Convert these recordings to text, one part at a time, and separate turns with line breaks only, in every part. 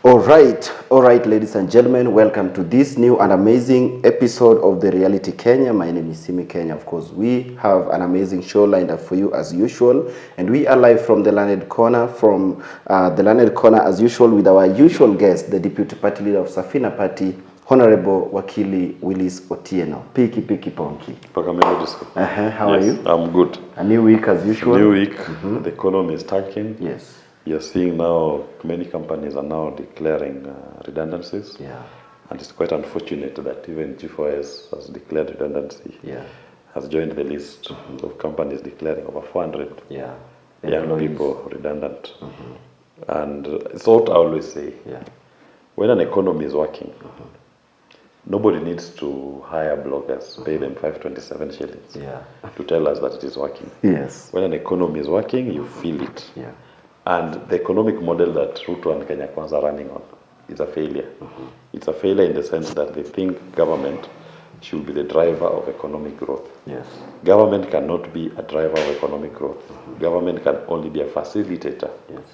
All right, ladies and gentlemen, welcome to this new and amazing episode of the Reality Kenya. My name is Simi Kenya. Of course, we have an amazing show lined up for you as usual, and we are live from the Learned Corner, as usual, with our usual guest, the Deputy Party Leader of Safina Party, Honorable Wakili Willis Otieno. Piki ponki. How are you?
I'm good.
A new week as usual.
A new week. The economy is tanking.
Yes.
You're seeing now many companies are now declaring redundancies.
Yeah.
And it's quite unfortunate that even G4S has declared redundancy.
Yeah.
Has joined the list of companies declaring over 400 young people redundant. And it's what I always say.
Yeah.
When an economy is working, nobody needs to hire bloggers, pay them 527 shillings to tell us that it is working.
Yes.
When an economy is working, you feel it.
Yeah.
And the economic model that Ruto and Kenya Kwanza are running on is a failure. It's a failure in the sense that they think government should be the driver of economic growth.
Yes.
Government cannot be a driver of economic growth. Government can only be a facilitator.
Yes.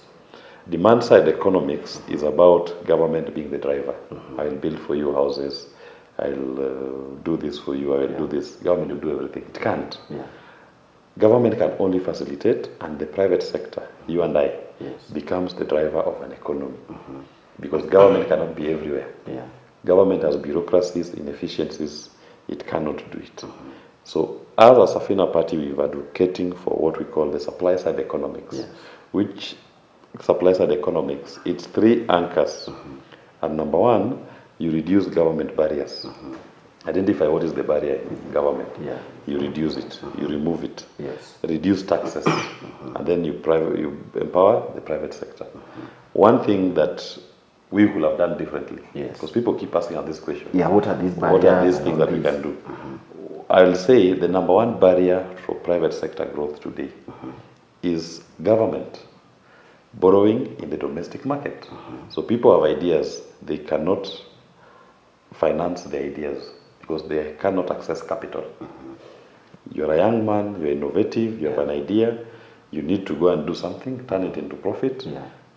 Demand side economics is about government being the driver. I will build for you houses. I'll do this for you. I will do this. Government will do everything. It can't.
Yeah.
Government can only facilitate, and the private sector, you and I, becomes the driver of an economy. Because government cannot be everywhere.
Yeah.
Government has bureaucracies, inefficiencies, it cannot do it. So as a Safina Party, we're advocating for what we call the supply side economics, which supply side economics, it's three anchors. And number one, you reduce government barriers. Identify what is the barrier in government.
Yeah.
You reduce it, you remove it.
Yes.
Reduce taxes, and then you empower the private sector. One thing that we will have done differently, because people keep asking us this question.
Yeah, what are these barriers?
What are these things that we can do? I will say the number one barrier for private sector growth today is government borrowing in the domestic market. So people have ideas, they cannot finance their ideas because they cannot access capital. You're a young man, you're innovative, you have an idea, you need to go and do something, turn it into profit,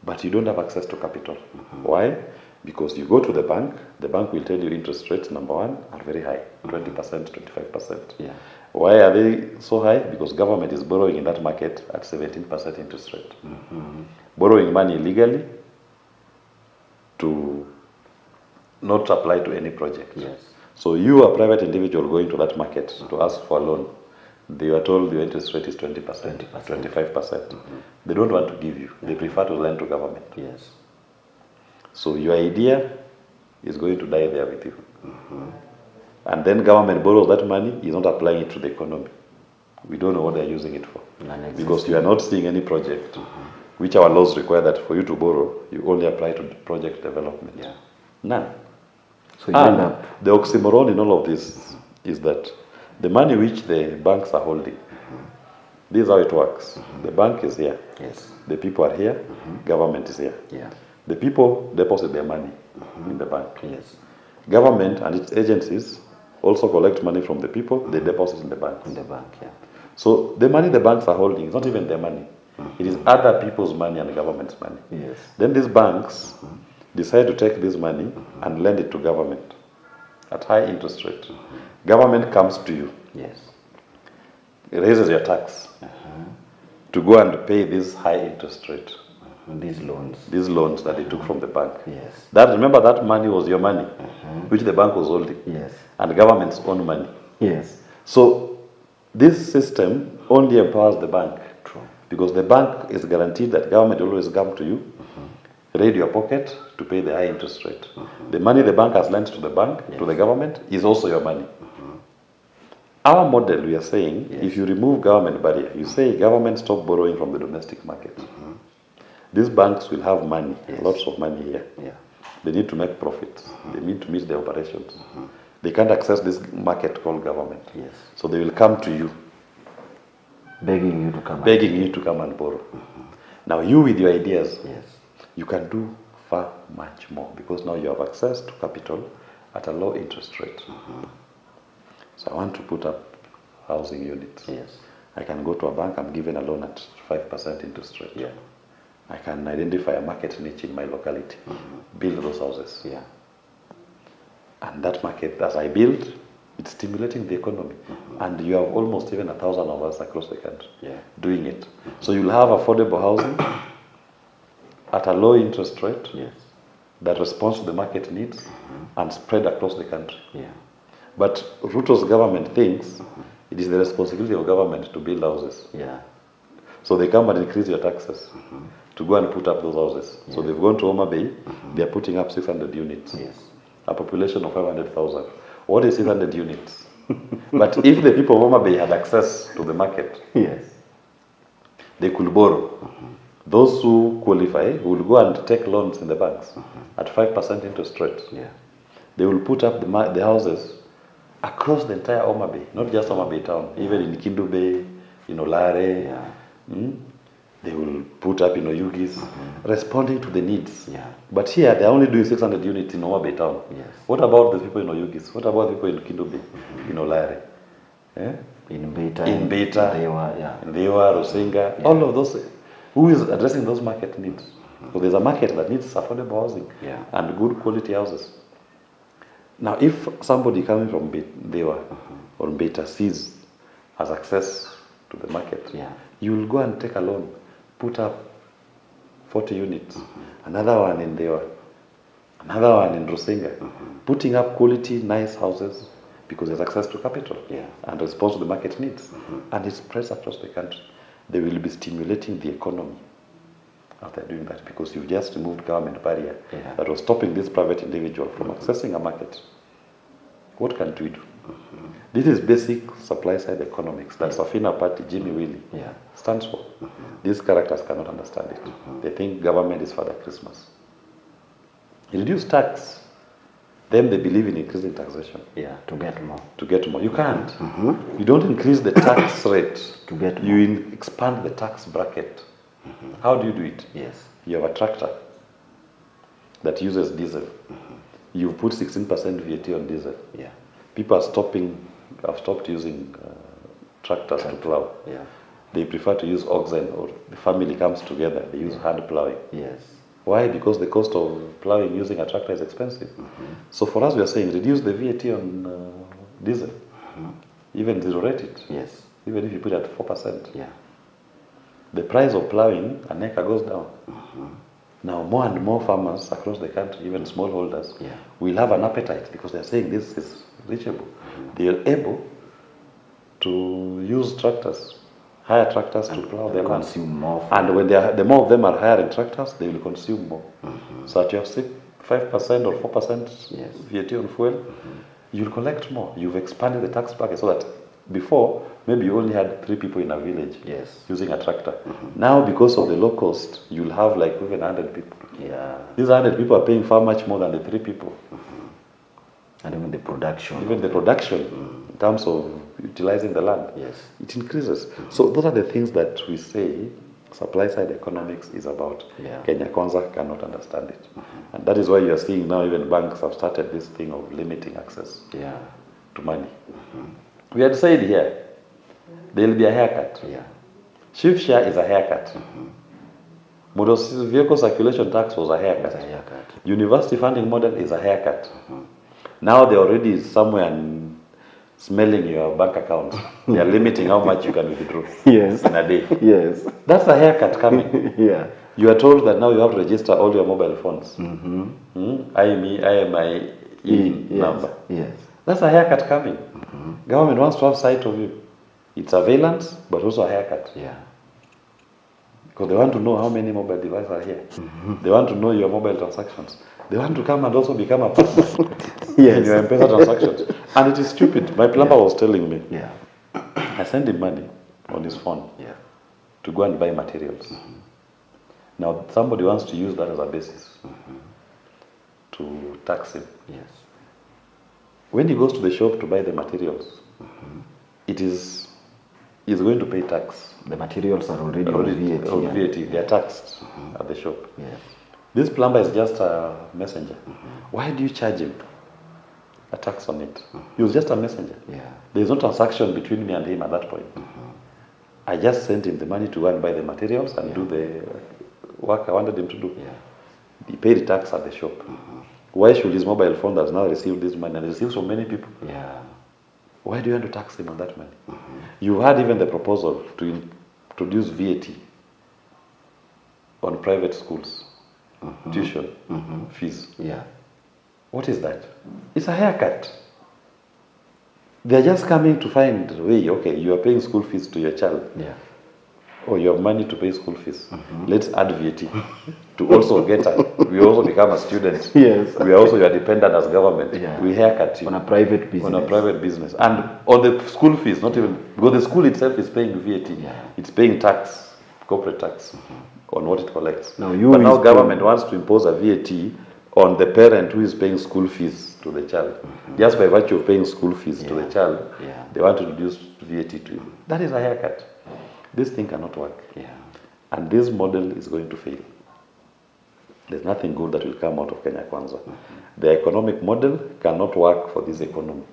but you don't have access to capital. Why? Because you go to the bank will tell you interest rates, number one, are very high, 20%, 25%.
Yeah.
Why are they so high? Because government is borrowing in that market at 17% interest rate. Borrowing money illegally to not apply to any project.
Yes.
So you, a private individual, going to that market to ask for a loan, they are told your interest rate is 20%, 25%. They don't want to give you. They prefer to lend to government.
Yes.
So your idea is going to die there with you. And then government borrows that money, is not applying it to the economy. We don't know what they're using it for. Because you are not seeing any project, which our laws require that for you to borrow, you only apply to project development.
Yeah.
None.
So you end up.
The oxymoron in all of this is that the money which the banks are holding, this is how it works. The bank is here.
Yes.
The people are here. Government is here.
Yeah.
The people deposit their money in the bank.
Yes.
Government and its agencies also collect money from the people. They deposit in the banks.
In the bank, yeah.
So the money the banks are holding is not even their money. It is other people's money and the government's money.
Yes.
Then these banks decide to take this money and lend it to government at high interest rate. Government comes to you.
Yes.
It raises your tax to go and pay this high interest rate.
These loans.
These loans that they took from the bank.
Yes.
Remember that money was your money, which the bank was holding.
Yes.
And the government's own money.
Yes.
So this system only empowers the bank.
True.
Because the bank is guaranteed that government always come to you, raid your pocket to pay the high interest rate. The money the bank has lent to the bank, to the government, is also your money. Our model, we are saying, if you remove government barrier, you say government stop borrowing from the domestic market. These banks will have money, lots of money here.
Yeah.
They need to make profits. They need to meet their operations. They can't access this market called government.
Yes.
So they will come to you.
Begging you to come.
Begging you to come and borrow. Now you with your ideas, you can do far much more because now you have access to capital at a low interest rate. So I want to put up housing units.
Yes.
I can go to a bank, I'm given a loan at 5% interest rate.
Yeah.
I can identify a market niche in my locality, build those houses.
Yeah.
And that market, as I build, it's stimulating the economy. And you have almost even 1,000 of us across the country doing it. So you'll have affordable housing at a low interest rate that responds to the market needs and spread across the country.
Yeah.
But Ruto's government thinks it is the responsibility of government to build houses.
Yeah.
So they come and increase your taxes to go and put up those houses. So they've gone to Homa Bay, they're putting up 600 units.
Yes.
A population of 500,000. What is 600 units? But if the people of Homa Bay had access to the market, they could borrow. Those who qualify will go and take loans in the banks at 5% interest rate.
Yeah.
They will put up the houses across the entire Homa Bay, not just Homa Bay town, even in Kindu Bay, in Olare. They will put up in Oyugis, responding to the needs.
Yeah.
But here, they're only doing 600 units in Homa Bay town.
Yes.
What about the people in Oyugis? What about the people in Kindu Bay, in Olare?
In Beta.
In Beta, in Dewa, Rosinga, all of those. Who is addressing those market needs? So there's a market that needs affordable housing and good quality houses. Now, if somebody coming from Dewa or Beta sees has access to the market, you will go and take a loan, put up 40 units, another one in Dewa, another one in Rosinga, putting up quality, nice houses because there's access to capital and response to the market needs. And it spreads across the country. They will be stimulating the economy after doing that because you've just removed government barrier that was stopping this private individual from accessing a market. What can we do? This is basic supply side economics that Safina Party, Jimmy Willie, stands for. These characters cannot understand it. They think government is Father Christmas. You reduce tax, then they believe in increasing taxation.
Yeah, to get more.
To get more. You can't. You don't increase the tax rate.
To get more.
You expand the tax bracket. How do you do it?
Yes.
You have a tractor that uses diesel. You put 16% VAT on diesel.
Yeah.
People have stopped using tractors to plow.
Yeah.
They prefer to use oxen, or the family comes together, they use hand plowing.
Yes.
Why? Because the cost of plowing using a tractor is expensive. So for us, we are saying reduce the VAT on diesel. Even zero rate it.
Yes.
Even if you put it at 4%.
Yeah.
The price of plowing an acre goes down. Now more and more farmers across the country, even smallholders, will have an appetite because they're saying this is reachable. They are able to use tractors, hire tractors to plow their land.
Consume more.
And when the more of them are hiring tractors, they will consume more. So that you have 5% or 4% VAT on fuel, you'll collect more. You've expanded the tax bracket so that before, maybe you only had 3 people in a village using a tractor. Now, because of the low cost, you'll have like even 100 people.
Yeah.
These 100 people are paying far much more than the 3 people.
And even the production.
Even the production, in terms of utilizing the land, it increases. So those are the things that we say supply side economics is about. Kenya Kwanza cannot understand it. And that is why you are seeing now even banks have started this thing of limiting access to money. We had said here, there will be a haircut. Shift share is a haircut. Motor vehicle circulation tax was a haircut. University funding model is a haircut. Now they're already somewhere smelling your bank account. They are limiting how much you can withdraw in a day. That's a haircut coming. You are told that now you have to register all your mobile phones. IMEI number. That's a haircut coming. Government wants to have sight of you. It's surveillance, but also a haircut. Because they want to know how many mobile devices are here. They want to know your mobile transactions. They want to come and also become a partner in your M-Pesa transactions. And it is stupid. My plumber was telling me, I sent him money on his phone to go and buy materials. Now, somebody wants to use that as a basis to tax him. When he goes to the shop to buy the materials, he's going to pay tax.
The materials are already
on VAT. They are taxed at the shop. This plumber is just a messenger. Why do you charge him a tax on it? He was just a messenger. There is no transaction between me and him at that point. I just sent him the money to go and buy the materials and do work I wanted him to do.
Yeah.
He paid tax at the shop. Why should his mobile phone that's now received this money and receives from many people?
Yeah.
Why do you want to tax him on that money? You had even the proposal to introduce VAT on private schools, tuition fees.
Yeah.
What is that? It's a haircut. They're just coming to find a way, okay, you are paying school fees to your child.
Yeah.
Or you have money to pay school fees. Let's add VAT to also get we also become a student.
Yes.
We are also your dependent as government.
Yeah.
We haircut you.
On a private business.
On a private business. And on the school fees, not even, because the school itself is paying VAT.
Yeah.
It's paying tax, corporate tax, on what it collects.
Now
but now government wants to impose a VAT on the parent who is paying school fees to the child. Just by virtue of paying school fees to the child, they want to reduce VAT to him. That is a haircut. This thing cannot work.
Yeah.
And this model is going to fail. There's nothing good that will come out of Kenya Kwanza. The economic model cannot work for this economy.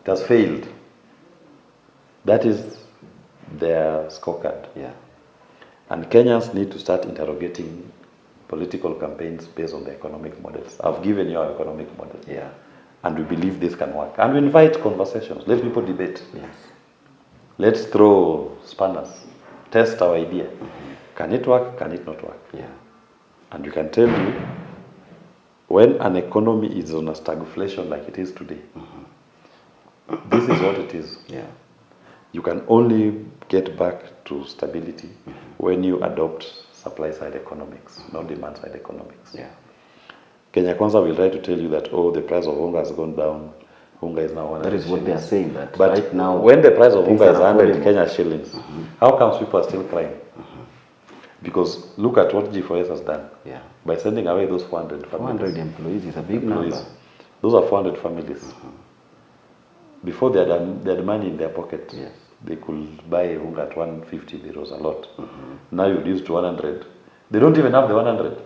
It has failed. That is their scorecard.
Yeah.
And Kenyans need to start interrogating political campaigns based on the economic models. I've given you our economic model.
Yeah.
And we believe this can work. And we invite conversations. Let people debate.
Yes.
Let's throw spanners. Test our idea. Can it work? Can it not work?
Yeah.
And we can tell you, when an economy is on a stagflation like it is today, this is what it is.
Yeah.
You can only get back to stability when you adopt supply-side economics, not demand-side economics.
Yeah.
Kenya Kwanza will try to tell you that, oh, the price of unga has gone down. Unga is now 100
That is what they are saying. That
but
right now,
when the price of unga is 100
affordable.
Kenya shillings, how comes people are still crying? Because look at what G4S has done.
Yeah.
By sending away those 400 families.
400 employees is a big
Employees.
number.
Those are 400 families. Before they had money in their pocket.
Yes.
They could buy unga at 150, there was a lot. Now you reduce to 100. They don't even have the 100.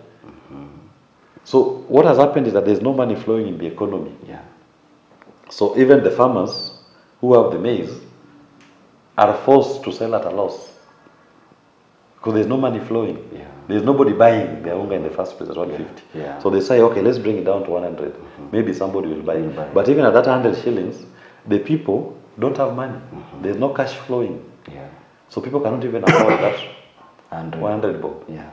So what has happened is that there's no money flowing in the economy.
Yeah.
So even the farmers who have the maize are forced to sell at a loss. Because there's no money flowing.
Yeah.
There's nobody buying their unga in the first place at 150.
Yeah.
So they say, okay, let's bring it down to 100. Maybe somebody will buy it. But even at that 100 shillings, the people don't have money. There's no cash flowing.
Yeah.
So people cannot even afford that 100 bob.
Yeah.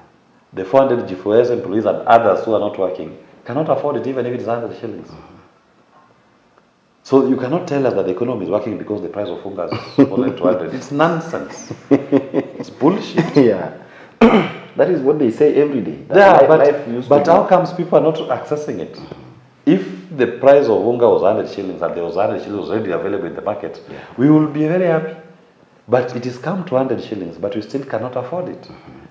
The 400 G4S employees and others who are not working cannot afford it even if it is 100 shillings. So you cannot tell us that the economy is working because the price of unga is fallen to 100. It's nonsense. It's bullshit.
Yeah. That is what they say every day.
Yeah, but how comes people are not accessing it? If the price of unga was 100 shillings and there was 100 shillings already available in the market, we will be very happy. But it has come to 100 shillings, but we still cannot afford it.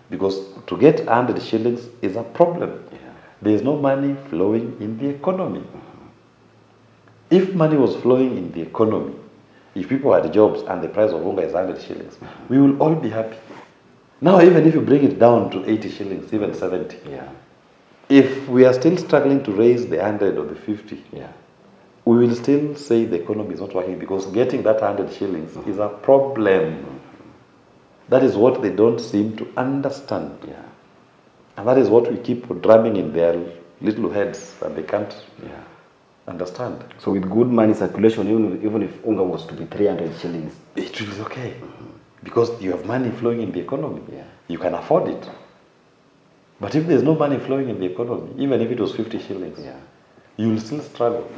Because to get 100 shillings is a problem.
Yeah.
There is no money flowing in the economy. If money was flowing in the economy, if people had jobs and the price of unga is 100 shillings, we will all be happy. Now, even if you bring it down to 80 shillings, even 70, if we are still struggling to raise the 100 or the 50, we will still say the economy is not working because getting that 100 shillings is a problem. That is what they don't seem to understand. And that is what we keep drumming in their little heads that they can't understand.
So with good money circulation, even if unga was to be 300 shillings,
it is okay. Because you have money flowing in the economy. You can afford it. But if there's no money flowing in the economy, even if it was 50 shillings, you will still struggle.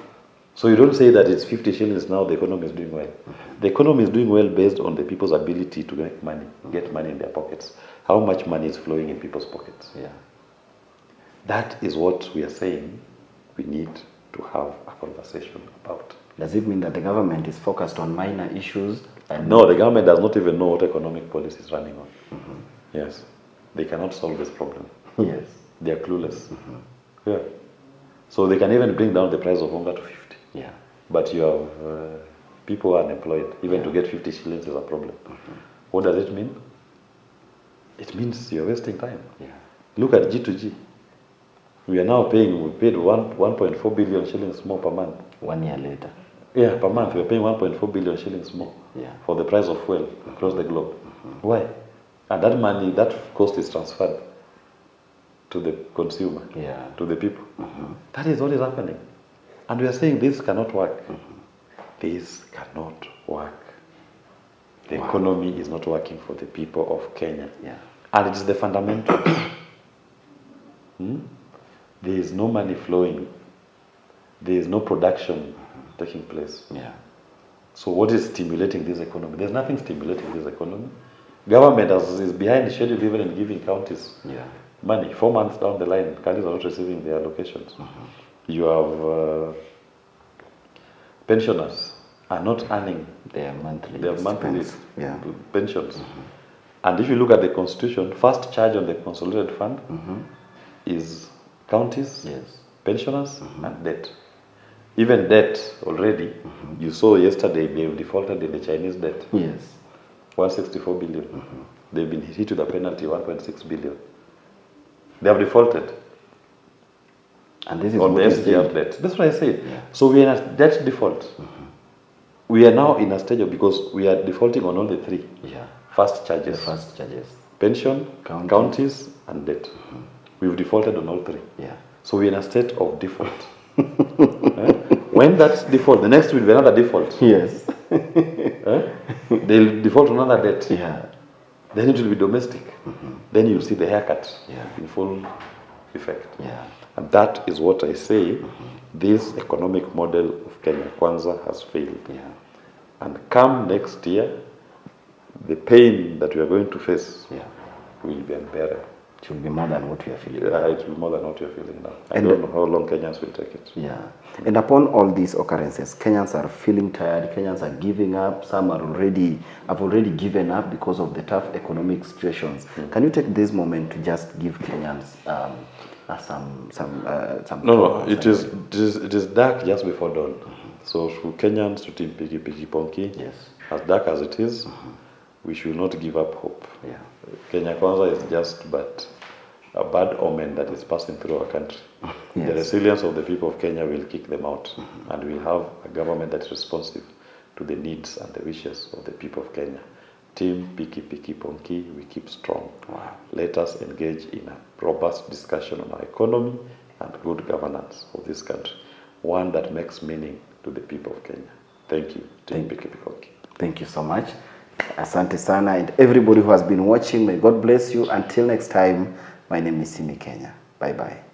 So you don't say that it's 50 shillings now, the economy is doing well. The economy is doing well based on the people's ability to make money, get money in their pockets. How much money is flowing in people's pockets. That is what we are saying we need to have a conversation about.
Does it mean that the government is focused on minor issues? And
no, the government does not even know what economic policy is running on. Yes. They cannot solve this problem.
Yes.
They are clueless. Yeah. So they can even bring down the price of unga to 50. But you have people who are unemployed. Even to get 50 shillings is a problem. What does it mean? It means you're wasting time. Look at G2G. We are now paying, we paid 1.4 billion shillings more per month.
1 year later.
Yeah, per month. We're paying 1.4 billion shillings more for the price of fuel across the globe. Why? And that money, that cost is transferred to the consumer,
Yeah.
to the people. That is what is happening. And we are saying this cannot work. This cannot work. The economy is not working for the people of Kenya.
Yeah.
And it is the fundamental. There is no money flowing. There is no production taking place.
Yeah.
So what is stimulating this economy? There's nothing stimulating this economy. Government is behind schedule even in giving counties money. 4 months down the line, counties are not receiving their allocations. You have pensioners are not earning
their monthly
pensions. And if you look at the constitution, first charge on the consolidated fund is counties, pensioners, and debt. Even debt already, you saw yesterday they have defaulted in the Chinese debt.
Yes.
164 billion. They've been hit with a penalty 1.6 billion. They have defaulted.
And this is
on
what
the SGR debt. That's what I said. So we are in a debt default. We are now in a stage of, because we are defaulting on all the three. First charges.
The first charges.
Pension, counties, and debt. We've defaulted on all three. So we're in a state of default. When that's default, the next will be another default.
Yes.
They'll default on another debt. Then it will be domestic. Then you'll see the haircut in full effect. And that is what I say, this economic model of Kenya Kwanza has failed. And come next year, the pain that we are going to face will be unbearable.
It will be more than what we are feeling.
It will be more than what we are feeling now. I don't know how long Kenyans will take it.
And upon all these occurrences, Kenyans are feeling tired. Kenyans are giving up. Some have already given up because of the tough economic situations. Can you take this moment to just give Kenyans some?
No. It is dark just before dawn. So for Kenyans to Team Piki Piki Ponki, as dark as it is, we should not give up hope. Kenya Kwanza is just but a bad omen that is passing through our country. The resilience of the people of Kenya will kick them out, and we have a government that is responsive to the needs and the wishes of the people of Kenya. Team Piki Piki Ponki, we keep strong. Let us engage in a robust discussion on our economy and good governance of this country, one that makes meaning to the people of Kenya. Thank you, Team Piki Piki Ponki.
Thank you so much. Asante sana, and everybody who has been watching, may God bless you. Until next time, my name is Simi Kenya. Bye-bye.